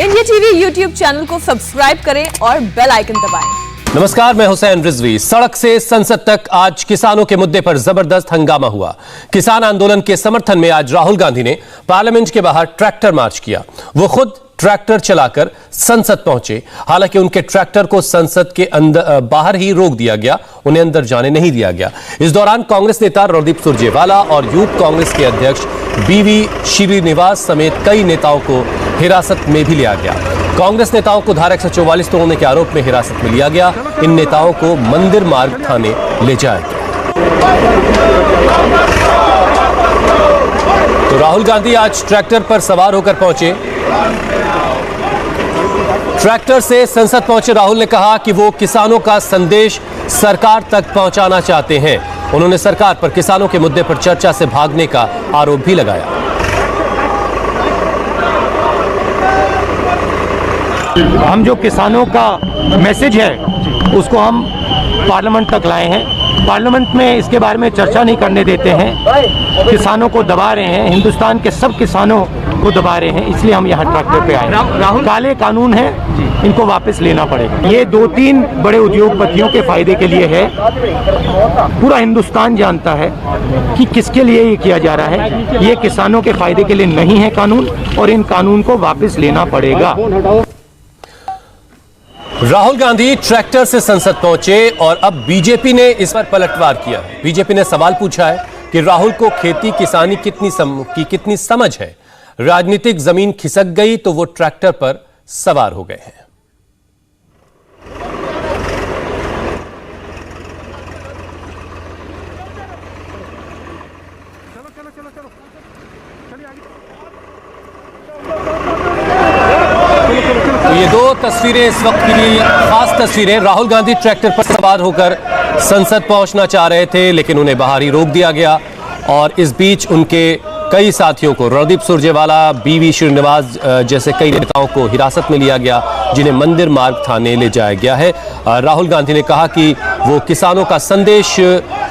India TV YouTube channel को subscribe करें और बेल आइकन दबाएं। नमस्कार, मैं हुसैन रिजवी। सड़क से संसद तक आज किसानों के मुद्दे पर जबरदस्त हंगामा हुआ। किसान आंदोलन के समर्थन में आज राहुल गांधी ने पार्लियामेंट के बाहर ट्रैक्टर मार्च किया। वो खुद ट्रैक्टर चलाकर संसद पहुंचे। हालांकि उनके ट्रैक्टर को संसद के अंदर बाहर ही रोक दिया गया, उन्हें अंदर जाने नहीं दिया गया। इस दौरान कांग्रेस नेता रणदीप सुरजेवाला और यूथ कांग्रेस के अध्यक्ष बीवी श्रीनिवास समेत कई नेताओं को हिरासत में भी लिया गया। कांग्रेस नेताओं को धारा 144 तोड़ने के आरोप में हिरासत में लिया गया। इन नेताओं को मंदिर मार्ग थाने ले जाया गया। तो राहुल गांधी आज ट्रैक्टर पर सवार होकर पहुंचे। ट्रैक्टर से संसद पहुंचे राहुल ने कहा कि वो किसानों का संदेश सरकार तक पहुंचाना चाहते हैं। उन्होंने सरकार पर किसानों के मुद्दे पर चर्चा से भागने का आरोप भी लगाया। हम जो किसानों का मैसेज है उसको हम पार्लियामेंट तक लाए हैं। पार्लियामेंट में इसके बारे में चर्चा नहीं करने देते हैं, किसानों को दबा रहे हैं, हिंदुस्तान के सब किसानों को दबा रहे हैं। इसलिए हम यहाँ ट्रैक्टर पे आए। राहुल, काले कानून है, इनको वापस लेना पड़ेगा। ये 2-3 बड़े उद्योगपतियों के फायदे के लिए है। पूरा हिंदुस्तान जानता है कि किसके लिए ये किया जा रहा है। ये किसानों के फायदे के लिए नहीं है कानून, और इन कानून को वापस लेना पड़ेगा। राहुल गांधी ट्रैक्टर से संसद पहुंचे और अब बीजेपी ने इस पर पलटवार किया। बीजेपी ने सवाल पूछा है कि राहुल को खेती किसानी की कितनी समझ है। राजनीतिक जमीन खिसक गई तो वो ट्रैक्टर पर सवार हो गए हैं। तो ये दो तस्वीरें इस वक्त के लिए खास तस्वीरें। राहुल गांधी ट्रैक्टर पर सवार होकर संसद पहुंचना चाह रहे थे, लेकिन उन्हें बाहर ही रोक दिया गया। और इस बीच उनके कई साथियों को, रणदीप सुरजेवाला, बीवी श्रीनिवास जैसे कई नेताओं को हिरासत में लिया गया, जिन्हें मंदिर मार्ग थाने ले जाया गया है। राहुल गांधी ने कहा कि वो किसानों का संदेश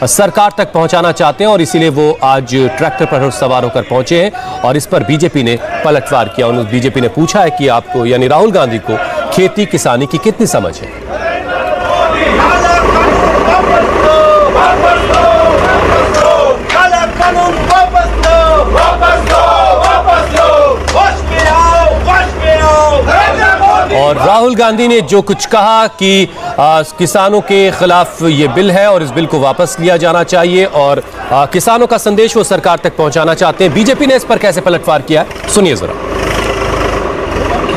सरकार तक पहुंचाना चाहते हैं और इसीलिए वो आज ट्रैक्टर पर सवार होकर पहुंचे हैं। और इस पर बीजेपी ने पलटवार किया। उन्होंने बीजेपी ने पूछा है कि आपको, यानी राहुल गांधी को, खेती किसानी की कितनी समझ है। और राहुल गांधी ने जो कुछ कहा कि किसानों के खिलाफ ये बिल है और इस बिल को वापस लिया जाना चाहिए और किसानों का संदेश वो सरकार तक पहुंचाना चाहते हैं। बीजेपी ने इस पर कैसे पलटवार किया, सुनिए जरा।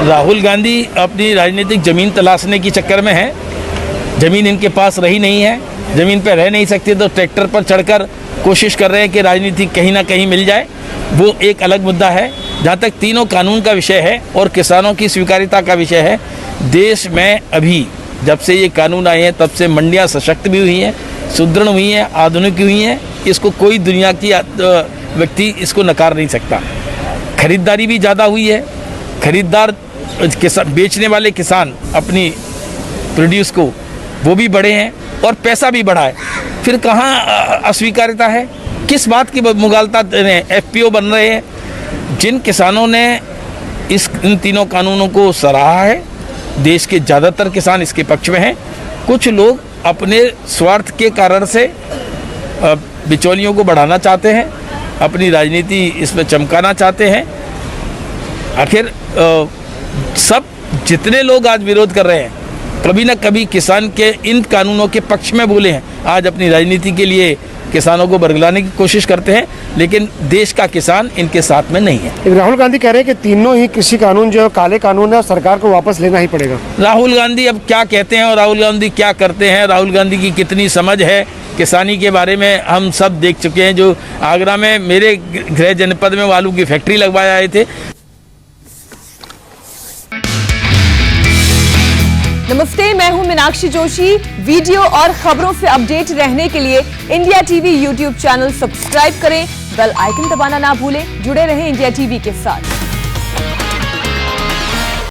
राहुल गांधी अपनी राजनीतिक जमीन तलाशने के चक्कर में है। जमीन इनके पास रही नहीं है, जमीन पर रह नहीं सकती, तो ट्रैक्टर पर चढ़कर कोशिश कर रहे हैं कि राजनीति कहीं ना कहीं मिल जाए। वो एक अलग मुद्दा है। जहाँ तक तीनों कानून का विषय है और किसानों की स्वीकार्यता का विषय है, देश में अभी जब से ये कानून आए हैं तब से मंडियाँ सशक्त भी हुई हैं, सुदृढ़ हुई हैं, आधुनिक हुई हैं। इसको कोई दुनिया की व्यक्ति इसको नकार नहीं सकता। खरीदारी भी ज़्यादा हुई है। खरीदार बेचने वाले किसान अपनी प्रोड्यूस को वो भी बढ़े हैं और पैसा भी बढ़ा है। फिर कहाँ अस्वीकार्यता है, किस बात की मुगालता FPO बन रहे हैं। जिन किसानों ने इन तीनों कानूनों को सराहा है, देश के ज़्यादातर किसान इसके पक्ष में हैं। कुछ लोग अपने स्वार्थ के कारण से बिचौलियों को बढ़ाना चाहते हैं, अपनी राजनीति इसमें चमकाना चाहते हैं। आखिर सब जितने लोग आज विरोध कर रहे हैं, कभी ना कभी किसान के इन कानूनों के पक्ष में बोले हैं। आज अपनी राजनीति के लिए किसानों को बरगलाने की कोशिश करते हैं, लेकिन देश का किसान इनके साथ में नहीं है। राहुल गांधी कह रहे हैं कि तीनों ही कृषि कानून जो काले कानून है, सरकार को वापस लेना ही पड़ेगा। राहुल गांधी अब क्या कहते हैं और राहुल गांधी क्या करते हैं, राहुल गांधी की कितनी समझ है किसानी के बारे में, हम सब देख चुके हैं। जो आगरा में मेरे गृह जनपद में आलू की फैक्ट्री लगवाए आए थे। नमस्ते, मैं हूं मीनाक्षी जोशी। वीडियो और खबरों से अपडेट रहने के लिए India TV YouTube channel subscribe करें, बेल आइकन दबाना ना भूलें। जुड़े रहें इंडिया टीवी के साथ।